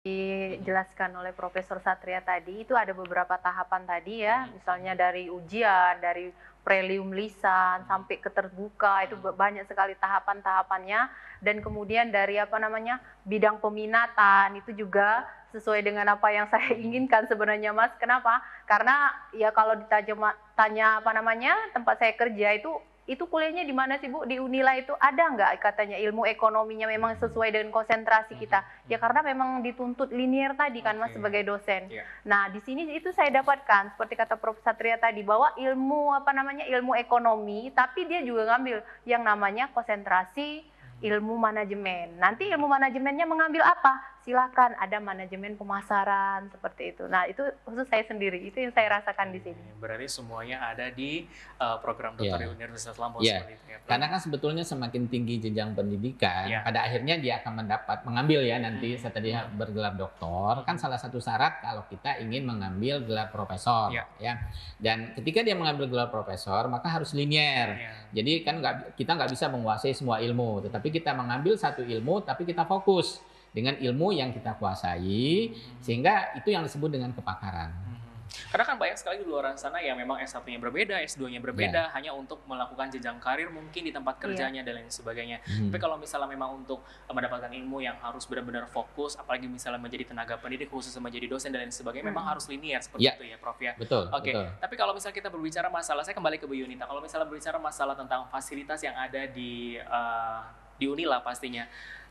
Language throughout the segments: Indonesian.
dijelaskan oleh Profesor Satria tadi, itu ada beberapa tahapan tadi ya, misalnya dari ujian, dari prelium lisan, sampai ke terbuka, itu banyak sekali tahapan-tahapannya, dan kemudian dari apa namanya, bidang peminatan, itu juga sesuai dengan apa yang saya inginkan sebenarnya Mas. Kenapa? Karena ya kalau tanya apa namanya, tempat saya kerja itu kuliahnya di mana sih Bu? Di Unila itu ada nggak katanya ilmu ekonominya memang sesuai dengan konsentrasi kita? Ya karena memang dituntut linear tadi kan Mas sebagai dosen. Nah di sini itu saya dapatkan seperti kata Prof Satria tadi bahwa ilmu apa namanya ilmu ekonomi, tapi dia juga ngambil yang namanya konsentrasi ilmu manajemen. Nanti ilmu manajemennya mengambil apa? Silakan ada manajemen pemasaran seperti itu. Nah itu khusus saya sendiri, itu yang saya rasakan di sini. Berarti semuanya ada di program dokter di Universitas Lampung seperti itu ya. Karena kan sebetulnya semakin tinggi jenjang pendidikan, pada akhirnya dia akan mengambil ya nanti setelah bergelar doktor, kan salah satu syarat kalau kita ingin mengambil gelar profesor ya. Dan ketika dia mengambil gelar profesor, maka harus linier. Jadi kan kita nggak bisa menguasai semua ilmu, tetapi kita mengambil satu ilmu tapi kita fokus dengan ilmu yang kita kuasai, sehingga itu yang disebut dengan kepakaran. Karena kan banyak sekali di luar sana yang memang S1-nya berbeda, S2-nya berbeda, hanya untuk melakukan jenjang karir mungkin di tempat kerjanya dan lain sebagainya. Tapi kalau misalnya memang untuk mendapatkan ilmu yang harus benar-benar fokus, apalagi misalnya menjadi tenaga pendidik, khususnya menjadi dosen dan lain sebagainya, memang harus linear seperti itu ya Prof ya? Betul. Oke. Tapi kalau misalnya kita berbicara masalah, saya kembali ke Bu Yunita, kalau misalnya berbicara masalah tentang fasilitas yang ada di Unila pastinya,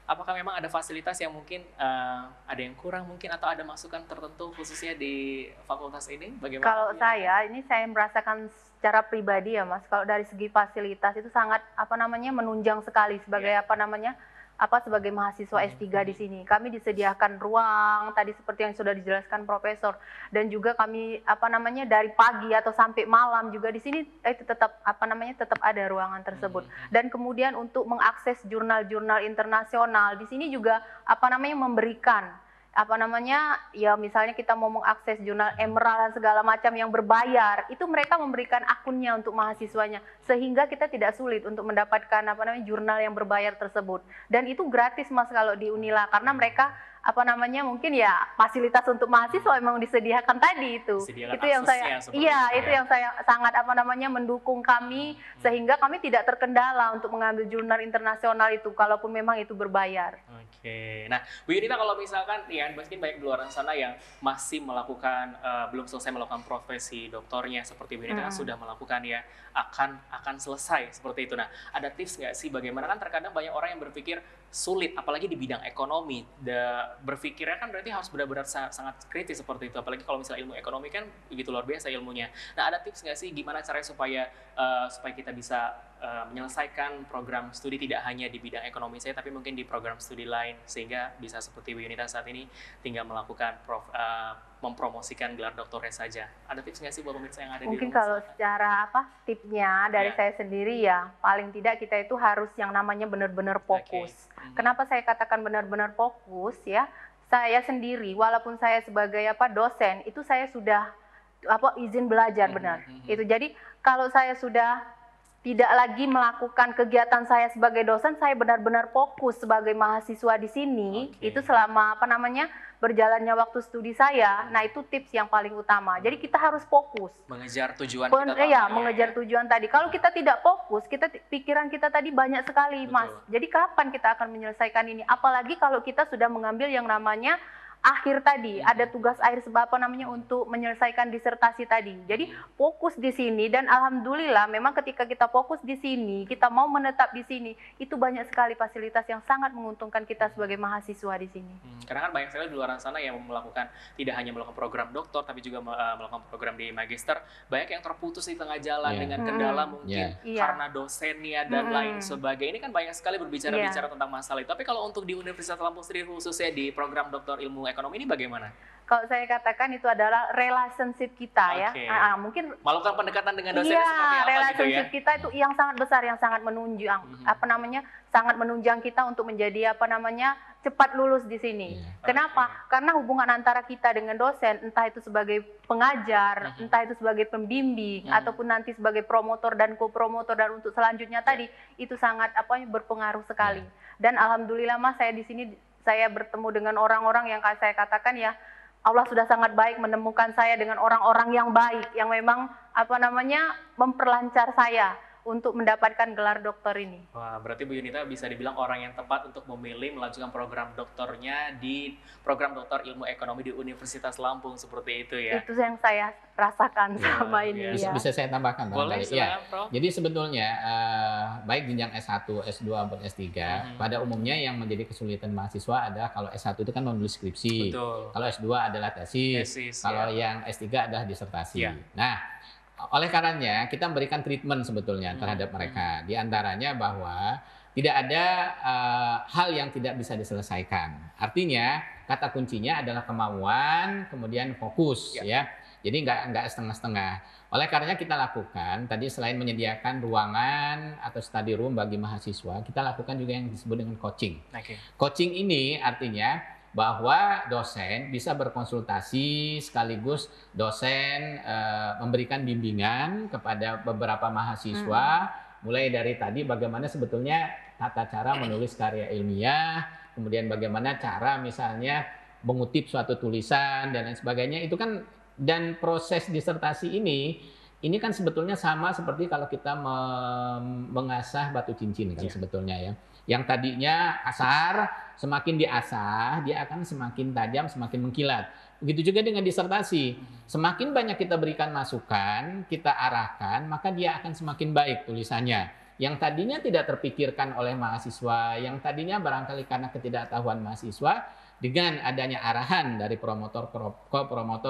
apakah memang ada fasilitas yang mungkin ada yang kurang mungkin atau ada masukan tertentu khususnya di fakultas ini? Bagaimana? Kalau saya merasakan secara pribadi ya Mas, kalau dari segi fasilitas itu sangat apa namanya menunjang sekali sebagai sebagai mahasiswa S3 di sini. Kami disediakan ruang tadi seperti yang sudah dijelaskan Profesor, dan juga kami apa namanya dari pagi atau sampai malam juga di sini itu tetap tetap ada ruangan tersebut. Dan kemudian untuk mengakses jurnal-jurnal internasional di sini juga memberikan ya misalnya kita mau mengakses jurnal Emerald dan segala macam yang berbayar, itu mereka memberikan akunnya untuk mahasiswanya, sehingga kita tidak sulit untuk mendapatkan jurnal yang berbayar tersebut. Dan itu gratis Mas kalau di Unila, karena mereka mungkin ya fasilitas untuk mahasiswa memang disediakan tadi itu. Itu yang saya itu yang saya sangat mendukung kami, sehingga kami tidak terkendala untuk mengambil jurnal internasional itu kalaupun memang itu berbayar. Oke. Nah, Bu Yunita kalau misalkan ya mungkin banyak di luar sana yang masih melakukan belum selesai melakukan profesi doktornya seperti Bu Yunita kan sudah melakukan ya akan selesai seperti itu. Nah, ada tips nggak sih bagaimana, kan terkadang banyak orang yang berpikir sulit apalagi di bidang ekonomi. Berpikirnya kan berarti harus benar-benar sangat kritis seperti itu, apalagi kalau misalnya ilmu ekonomi kan begitu luar biasa ilmunya. Nah, ada tips nggak sih gimana caranya supaya kita bisa menyelesaikan program studi tidak hanya di bidang ekonomi saya, tapi mungkin di program studi lain, sehingga bisa seperti Bu Yunita saat ini tinggal melakukan mempromosikan gelar doktornya saja. Ada tips nggak sih buat pemirsa yang ada di rumah? Mungkin kalau secara tipsnya dari saya sendiri ya, paling tidak kita itu harus yang namanya benar-benar fokus. Kenapa saya katakan benar-benar fokus ya? Saya sendiri walaupun saya sebagai dosen itu saya sudah izin belajar benar. Itu jadi kalau saya sudah tidak lagi melakukan kegiatan saya sebagai dosen, saya benar-benar fokus sebagai mahasiswa di sini. Itu selama berjalannya waktu studi saya. Nah, itu tips yang paling utama. Jadi kita harus fokus mengejar tujuan kita. Mengejar tujuan tadi. Kalau kita tidak fokus, pikiran kita tadi banyak sekali, Mas. Jadi kapan kita akan menyelesaikan ini? Apalagi kalau kita sudah mengambil yang namanya akhir tadi, ada tugas akhir untuk menyelesaikan disertasi tadi. Jadi fokus di sini, dan alhamdulillah memang ketika kita fokus di sini, kita mau menetap di sini, itu banyak sekali fasilitas yang sangat menguntungkan kita sebagai mahasiswa di sini. Karena kan banyak sekali di luar sana yang melakukan tidak hanya melakukan program doktor, tapi juga melakukan program di magister. Banyak yang terputus di tengah jalan dengan kendala mungkin karena dosennya dan lain sebagainya. Ini kan banyak sekali berbicara tentang masalah itu. Tapi kalau untuk di Universitas Lampung sendiri khususnya di program doktor ilmu ekonomi ini bagaimana? Kalau saya katakan itu adalah relationship kita ya. Mungkin melakukan pendekatan dengan dosen seperti apa relationship gitu ya? Kita itu yang sangat besar, yang sangat menunjang sangat menunjang kita untuk menjadi cepat lulus di sini. Kenapa? Karena hubungan antara kita dengan dosen, entah itu sebagai pengajar, entah itu sebagai pembimbing, ataupun nanti sebagai promotor dan co-promotor, dan untuk selanjutnya tadi itu sangat berpengaruh sekali. Dan alhamdulillah Mas, saya di sini saya bertemu dengan orang-orang yang saya katakan ya, Allah sudah sangat baik menemukan saya dengan orang-orang yang baik, yang memang memperlancar saya untuk mendapatkan gelar doktor ini. Wah, berarti Bu Yunita bisa dibilang orang yang tepat untuk memilih melanjutkan program doktornya di program doktor ilmu ekonomi di Universitas Lampung, seperti itu ya? Itu yang saya rasakan sama ini ya. Bisa saya tambahkan? Boleh, silakan, Prof. Jadi sebetulnya baik jenjang S1, S2 maupun S3, pada umumnya yang menjadi kesulitan mahasiswa adalah kalau S1 itu kan menulis skripsi, kalau S2 adalah tesis, kalau yang S3 adalah disertasi. Nah, oleh karenanya kita memberikan treatment sebetulnya terhadap mereka. Di antaranya bahwa tidak ada hal yang tidak bisa diselesaikan. Artinya kata kuncinya adalah kemauan, kemudian fokus ya. Jadi nggak setengah-setengah. Oleh karenanya kita lakukan tadi selain menyediakan ruangan atau study room bagi mahasiswa, kita lakukan juga yang disebut dengan coaching. Coaching ini artinya bahwa dosen bisa berkonsultasi sekaligus dosen memberikan bimbingan kepada beberapa mahasiswa mulai dari tadi bagaimana sebetulnya tata cara menulis karya ilmiah, kemudian bagaimana cara misalnya mengutip suatu tulisan dan lain sebagainya. Itu kan, dan proses disertasi ini kan sebetulnya sama seperti kalau kita mengasah batu cincin kan sebetulnya ya. Yang tadinya kasar, semakin diasah, dia akan semakin tajam, semakin mengkilat. Begitu juga dengan disertasi. Semakin banyak kita berikan masukan, kita arahkan, maka dia akan semakin baik tulisannya. Yang tadinya tidak terpikirkan oleh mahasiswa, yang tadinya barangkali karena ketidaktahuan mahasiswa, dengan adanya arahan dari promotor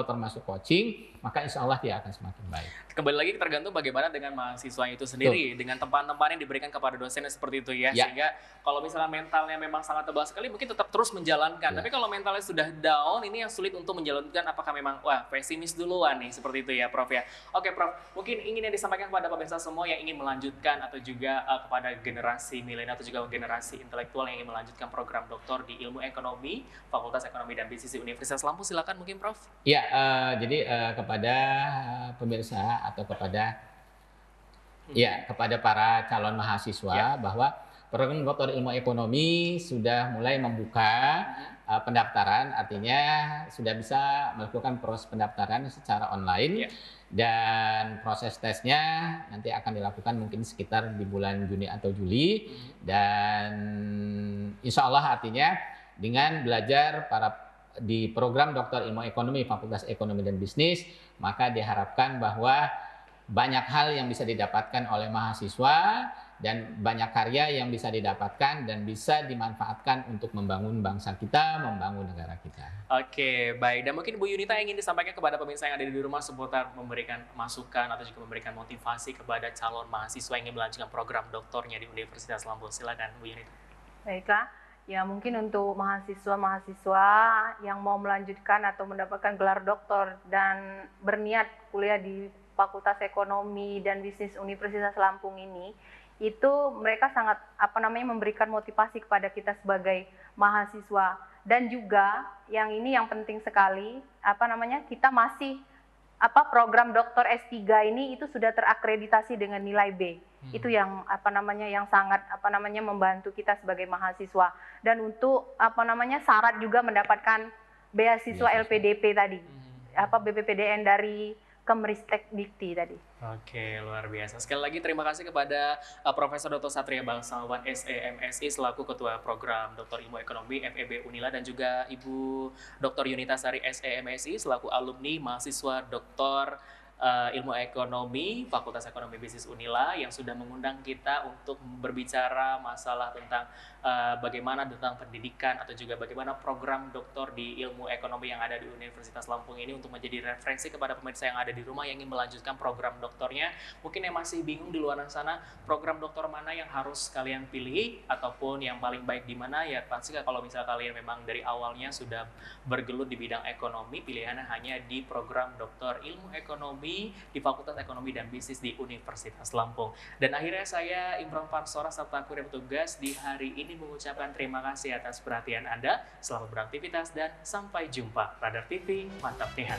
termasuk coaching, maka insya Allah dia akan semakin baik. Kembali lagi tergantung bagaimana dengan mahasiswa itu sendiri, dengan tempat-tempat yang diberikan kepada dosennya seperti itu ya. Sehingga kalau misalnya mentalnya memang sangat tebal sekali, mungkin tetap terus menjalankan. Tapi kalau mentalnya sudah down, ini yang sulit untuk menjalankan. Apakah memang pesimis duluan nih, seperti itu ya Prof ya. Oke Prof, mungkin ingin yang disampaikan kepada pemirsa semua yang ingin melanjutkan atau juga kepada generasi milenial atau juga generasi intelektual yang ingin melanjutkan program doktor di ilmu ekonomi, Fakultas Ekonomi dan Bisnis di Universitas Lampung, silakan mungkin Prof. Ya, jadi kepada pemirsa atau kepada para calon mahasiswa bahwa program doktor ilmu ekonomi sudah mulai membuka pendaftaran, artinya sudah bisa melakukan proses pendaftaran secara online dan proses tesnya nanti akan dilakukan mungkin sekitar di bulan Juni atau Juli dan insya Allah artinya dengan belajar di program doktor ilmu ekonomi Fakultas Ekonomi dan Bisnis, maka diharapkan bahwa banyak hal yang bisa didapatkan oleh mahasiswa dan banyak karya yang bisa didapatkan dan bisa dimanfaatkan untuk membangun bangsa kita, membangun negara kita. Oke, baik. Dan mungkin Bu Yunita ingin disampaikan kepada pemirsa yang ada di rumah seputar memberikan masukan atau juga memberikan motivasi kepada calon mahasiswa yang ingin melanjutkan program doktornya di Universitas Lampung. Silakan Bu Yunita. Baiklah. Ya mungkin untuk mahasiswa-mahasiswa yang mau melanjutkan atau mendapatkan gelar doktor dan berniat kuliah di Fakultas Ekonomi dan Bisnis Universitas Lampung ini, itu mereka sangat memberikan motivasi kepada kita sebagai mahasiswa. Dan juga yang ini yang penting sekali, kita masih program doktor S3 ini itu sudah terakreditasi dengan nilai B. Itu yang yang sangat membantu kita sebagai mahasiswa. Dan untuk syarat juga mendapatkan beasiswa LPDP tadi. BPPDN dari Kemristek Dikti tadi. Oke, luar biasa. Sekali lagi terima kasih kepada Profesor Dr. Satria Bangsawan SEMSI selaku Ketua Program Doktor Ilmu Ekonomi FEB Unila dan juga Ibu Dr. Yunita Sari SEMSI selaku alumni mahasiswa Doktor Ilmu Ekonomi Fakultas Ekonomi Bisnis Unila yang sudah mengundang kita untuk berbicara masalah tentang bagaimana tentang pendidikan atau juga bagaimana program doktor di ilmu ekonomi yang ada di Universitas Lampung ini untuk menjadi referensi kepada pemirsa yang ada di rumah yang ingin melanjutkan program doktornya. Mungkin yang masih bingung di luar sana program doktor mana yang harus kalian pilih ataupun yang paling baik di mana, ya pasti kalau misalnya kalian memang dari awalnya sudah bergelut di bidang ekonomi, pilihannya hanya di program doktor ilmu ekonomi di Fakultas Ekonomi dan Bisnis di Universitas Lampung. Dan akhirnya saya Imron Farsora serta kru petugas di hari ini mengucapkan terima kasih atas perhatian Anda. Selamat beraktivitas dan sampai jumpa. Radar TV, mantap nih.